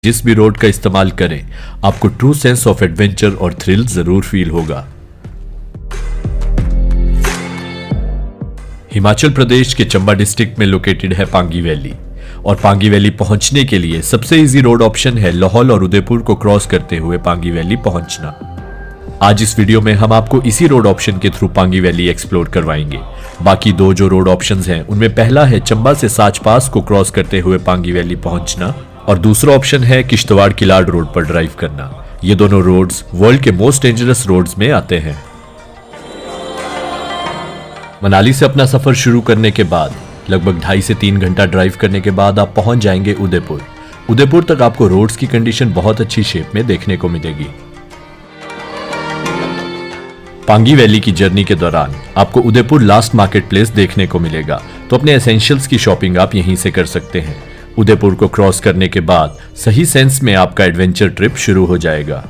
जिस भी रोड का इस्तेमाल करें, आपको ट्रू सेंस ऑफ एडवेंचर और थ्रिल जरूर फील होगा। हिमाचल प्रदेश के चंबा डिस्ट्रिक्ट में लोकेटेड है पांगी वैली, और पांगी वैली पहुंचने के लिए सबसे इजी रोड ऑप्शन है लाहौल और उदयपुर को क्रॉस करते हुए पांगी वैली पहुंचना। आज इस वीडियो में हम आपको इसी रोड ऑप्शन के थ्रू पांगी वैली एक्सप्लोर करवाएंगे। बाकी दो जो रोड ऑप्शंस हैं उनमें पहला है चंबा से साच पास को क्रॉस करते हुए पांगी वैली पहुंचना, और दूसरा ऑप्शन है किश्तवाड़ किलाड़ रोड पर ड्राइव करना। ये दोनों रोड्स वर्ल्ड के मोस्ट डेंजरस रोड्स में आते हैं। मनाली से अपना सफर शुरू करने के बाद लगभग 2.5 से 3 घंटा ड्राइव करने के बाद आप पहुंच जाएंगे उदयपुर। उदयपुर तक आपको रोड्स की कंडीशन बहुत अच्छी शेप में देखने को मिलेगी। पांगी वैली की जर्नी के दौरान आपको उदयपुर लास्ट मार्केट प्लेस देखने को मिलेगा, तो अपने एसेंशियल्स की शॉपिंग आप यहीं से कर सकते हैं। उदयपुर को क्रॉस करने के बाद सही सेंस में आपका एडवेंचर ट्रिप शुरू हो जाएगा।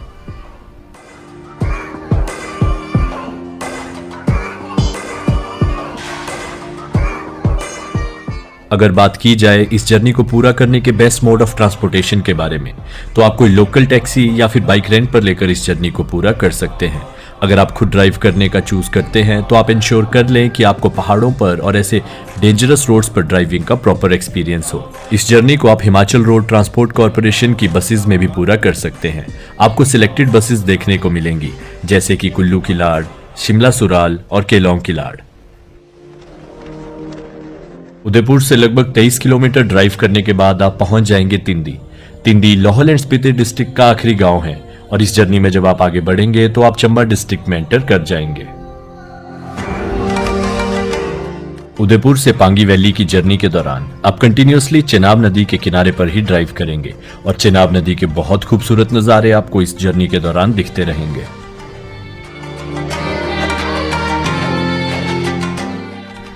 अगर बात की जाए इस जर्नी को पूरा करने के बेस्ट मोड ऑफ ट्रांसपोर्टेशन के बारे में, तो आप कोई लोकल टैक्सी या फिर बाइक रेंट पर लेकर इस जर्नी को पूरा कर सकते हैं। अगर आप खुद ड्राइव करने का चूज करते हैं तो आप इंश्योर कर लें कि आपको पहाड़ों पर और ऐसे डेंजरस रोड्स पर ड्राइविंग का प्रॉपर एक्सपीरियंस हो। इस जर्नी को आप हिमाचल रोड ट्रांसपोर्ट कॉर्पोरेशन की बसेस में भी पूरा कर सकते हैं। आपको सिलेक्टेड बसेस देखने को मिलेंगी, जैसे कि कुल्लू किलाड़, शिमला सुराल और केलोंग किलाड़। उदयपुर से लगभग 23 किलोमीटर ड्राइव करने के बाद आप पहुंच जाएंगे तिंदी। तिंदी लाहौल एंड स्पीति डिस्ट्रिक्ट का आखिरी गांव है, और इस जर्नी में जब आप आगे बढ़ेंगे तो आप चंबा डिस्ट्रिक्ट में एंटर कर जाएंगे। उदयपुर से पांगी वैली की जर्नी के दौरान आप कंटिन्यूअसली चेनाब नदी के किनारे पर ही ड्राइव करेंगे, और चेनाब नदी के बहुत खूबसूरत नजारे आपको इस जर्नी के दौरान दिखते रहेंगे।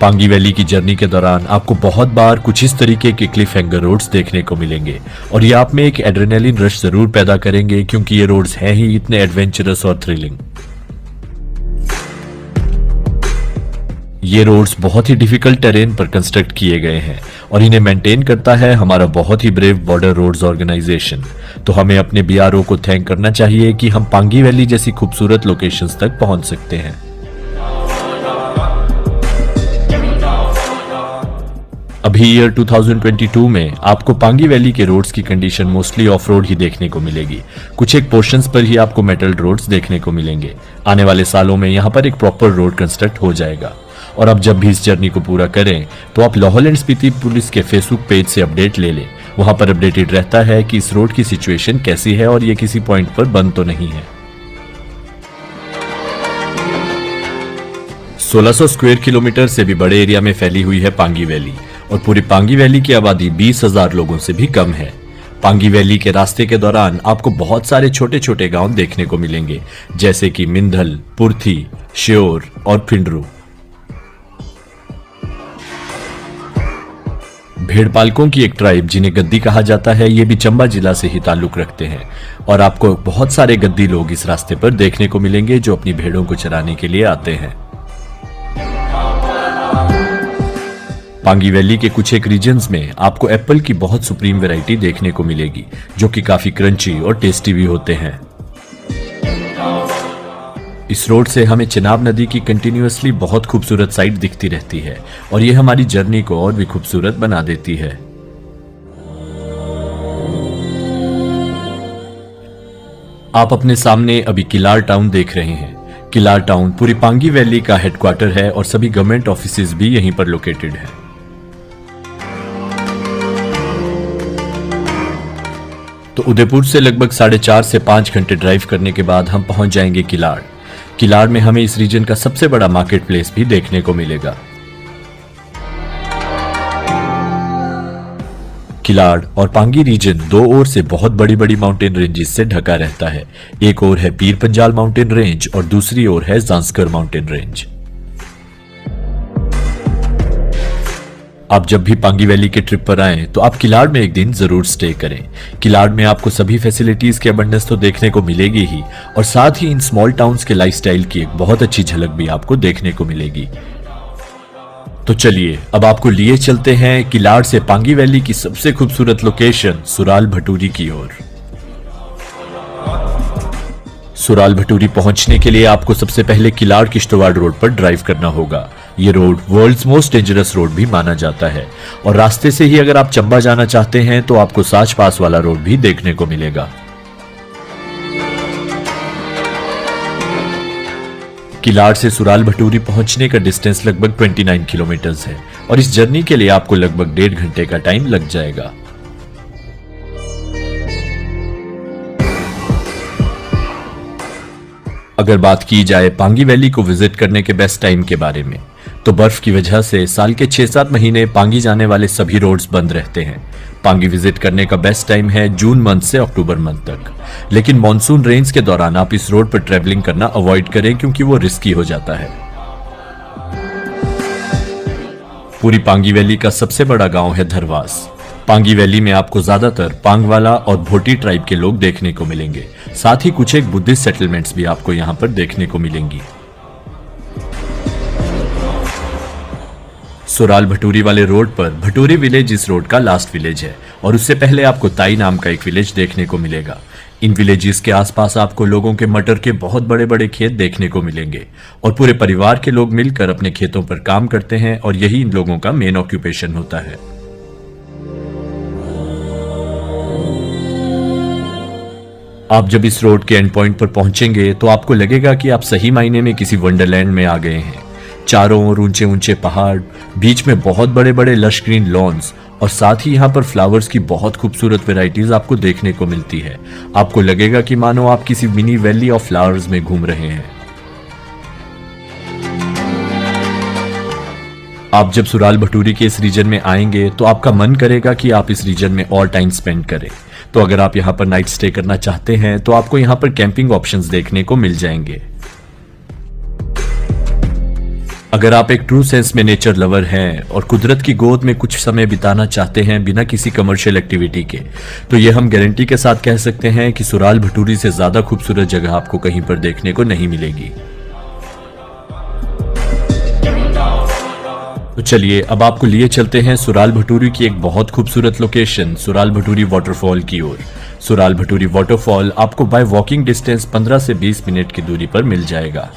पांगी वैली की जर्नी के दौरान आपको बहुत बार कुछ इस तरीके के क्लिफ हैंगर रोड्स देखने को मिलेंगे, और ये आप में एक एड्रेनलिन रश जरूर पैदा करेंगे, क्योंकि ये रोड्स हैं ही इतने एडवेंचरस और थ्रिलिंग। ये रोड्स बहुत ही डिफिकल्ट टेरेन पर कंस्ट्रक्ट किए गए हैं, और इन्हें मेंटेन करता है हमारा बहुत ही ब्रेव बॉर्डर रोड्स ऑर्गेनाइजेशन। तो हमें अपने बीआरओ को थैंक करना चाहिए कि हम पांगी वैली जैसी खूबसूरत लोकेशंस तक पहुंच सकते हैं। अभी ईयर 2022 में आपको पांगी वैली के रोड्स की कंडीशन मोस्टली ऑफ रोड ही देखने को मिलेगी। कुछ एक पोर्शंस पर ही आपको मेटल रोड्स देखने को मिलेंगे। आने वाले सालों में यहाँ पर एक प्रॉपर रोड कंस्ट्रक्ट हो जाएगा। और अब जब भी इस जर्नी को पूरा करें तो आप लाहौल एंड स्पीति पुलिस के फेसबुक पेज से अपडेट ले लें। वहां पर अपडेटेड रहता है कि इस रोड की सिचुएशन कैसी है और ये किसी पॉइंट पर बंद तो नहीं है। 1600 स्क्वायर किलोमीटर से भी बड़े एरिया में फैली हुई है पांगी वैली, और पूरी पांगी वैली की आबादी 20,000 लोगों से भी कम है। पांगी वैली के रास्ते के दौरान आपको बहुत सारे छोटे छोटे गांव देखने को मिलेंगे, जैसे कि मिंधल, पुर्थी, श्योर और फिंडरू। भेड़पालकों की एक ट्राइब जिन्हें गद्दी कहा जाता है, ये भी चंबा जिला से ही ताल्लुक रखते हैं, और आपको बहुत सारे गद्दी लोग इस रास्ते पर देखने को मिलेंगे जो अपनी भेड़ों को चराने के लिए आते हैं। पांगी वैली के कुछ एक रीजन्स में आपको एप्पल की बहुत सुप्रीम वैरायटी देखने को मिलेगी, जो कि काफी क्रंची और टेस्टी भी होते हैं। इस रोड से हमें चेनाब नदी की कंटिन्यूअसली बहुत खूबसूरत साइट दिखती रहती है, और ये हमारी जर्नी को और भी खूबसूरत बना देती है। आप अपने सामने अभी किलाड़ टाउन देख रहे हैं। किलाड़ टाउन पूरी पांगी वैली का हेडक्वार्टर है, और सभी गवर्नमेंट ऑफिसेज भी यहीं पर लोकेटेड है। तो उदयपुर से लगभग 4.5 से 5 घंटे ड्राइव करने के बाद हम पहुंच जाएंगे किलाड़। किलाड़ में हमें इस रीजन का सबसे बड़ा मार्केट प्लेस भी देखने को मिलेगा। किलाड़ और पांगी रीजन दो ओर से बहुत बड़ी बड़ी माउंटेन रेंजेस से ढका रहता है। एक ओर है पीर पंजाल माउंटेन रेंज और दूसरी ओर है जांस्कर माउंटेन रेंज। आप जब भी पांगी वैली के ट्रिप पर आएं तो आप किलाड़ में एक दिन जरूर स्टे करें। किलाड़ में आपको सभी फैसिलिटीज के अबंडेंस तो देखने को मिलेगी ही, और साथ ही इन स्मॉल टाउन्स के लाइफस्टाइल की एक बहुत अच्छी झलक भी आपको देखने को मिलेगी। तो चलिए अब आपको लिए चलते हैं किलाड़ से पांगी वैली की सबसे खूबसूरत लोकेशन सुराल भटूरी की ओर। सुराल भटूरी पहुंचने के लिए आपको सबसे पहले किलाड़ किश्तवाड़ रोड पर ड्राइव करना होगा। ये road world's most dangerous road भी माना जाता है और रास्ते से ही अगर आप चंबा जाना चाहते हैं तो आपको साच पास वाला रोड भी देखने को मिलेगा। किलाड़ से सुराल भटूरी पहुंचने का डिस्टेंस लगभग 29 किलोमीटर्स है और इस जर्नी के लिए आपको लगभग 1.5 घंटे का टाइम लग जाएगा। अगर बात की जाए पांगी वैली को विजिट करने के बेस्ट टाइम के बारे में, तो बर्फ की वजह से साल के 6-7 महीने पांगी जाने वाले सभी रोड्स बंद रहते हैं। पांगी विजिट करने का बेस्ट टाइम है जून मंथ से अक्टूबर मंथ तक, लेकिन मॉनसून रेन्स के दौरान आप इस रोड पर ट्रेवलिंग करना अवॉइड करें क्योंकि वो रिस्की हो जाता है। पूरी पांगी वैली का सबसे बड़ा गांव है धरवास। पांगी वैली में आपको ज्यादातर पांगवाला और भोटी ट्राइब के लोग देखने को मिलेंगे। साथ ही कुछ एक बुद्धिस्ट सेटलमेंट्स भी आपको यहां पर देखने को मिलेंगी। सुराल भटूरी वाले रोड पर भटूरी विलेज इस रोड का लास्ट विलेज है और उससे पहले आपको ताई नाम का एक विलेज देखने को मिलेगा। इन विलेजेस के आसपास आपको लोगों के मटर के बहुत बड़े बड़े खेत देखने को मिलेंगे और पूरे परिवार के लोग मिलकर अपने खेतों पर काम करते हैं और यही इन लोगों का मेन ऑक्यूपेशन होता है। आप जब इस रोड के एंड पॉइंट पर पहुंचेंगे तो आपको लगेगा कि आप सही मायने में किसी वंडरलैंड में आ गए हैं। चारों ओर ऊंचे ऊंचे पहाड़, बीच में बहुत बड़े बड़े लश ग्रीन लॉन्स और साथ ही यहाँ पर फ्लावर्स की बहुत खूबसूरत वैरायटीज आपको देखने को मिलती है। आपको लगेगा कि मानो आप किसी मिनी वैली ऑफ फ्लावर्स में घूम रहे हैं। आप जब सुराल भटूरी के इस रीजन में आएंगे तो आपका मन करेगा कि आप इस रीजन में और टाइम स्पेंड करें। तो अगर आप यहाँ पर नाइट स्टे करना चाहते हैं तो आपको यहाँ पर कैंपिंग ऑप्शंस देखने को मिल जाएंगे। अगर आप एक ट्रू सेंस में नेचर लवर हैं और कुदरत की गोद में कुछ समय बिताना चाहते हैं बिना किसी कमर्शियल एक्टिविटी के, तो ये हम गारंटी के साथ कह सकते हैं कि सुराल भटूरी से ज्यादा खूबसूरत जगह आपको कहीं पर देखने को नहीं मिलेगी। तो चलिए अब आपको लिए चलते हैं सुराल भटूरी की एक बहुत खूबसूरत लोकेशन सुराल भटूरी वाटरफॉल की ओर। सुराल भटूरी वाटरफॉल आपको बाय वॉकिंग डिस्टेंस 15 से 20 मिनट की दूरी पर मिल जाएगा।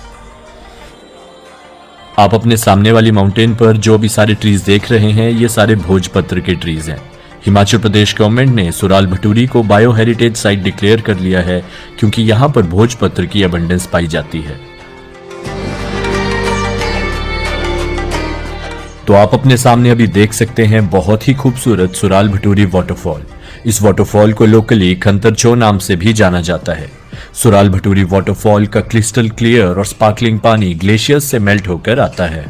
आप अपने सामने वाली माउंटेन पर जो भी सारे ट्रीज देख रहे हैं ये सारे भोजपत्र के ट्रीज हैं। हिमाचल प्रदेश गवर्नमेंट ने सुराल भटूरी को बायो हेरिटेज साइट डिक्लेयर कर लिया है क्योंकि यहाँ पर भोजपत्र की अबंडेंस पाई जाती है। तो आप अपने सामने अभी देख सकते हैं बहुत ही खूबसूरत सुराल भटूरी वाटरफॉल। इस वाटरफॉल को लोकली खंतरचो नाम से भी जाना जाता है। सुराल भटूरी वाटरफॉल का क्रिस्टल क्लियर और स्पार्कलिंग पानी ग्लेशियर्स से मेल्ट होकर आता है।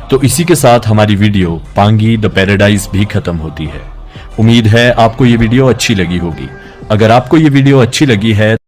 तो इसी के साथ हमारी वीडियो पांगी द पैराडाइज भी खत्म होती है। उम्मीद है आपको ये वीडियो अच्छी लगी होगी। अगर आपको ये वीडियो अच्छी लगी है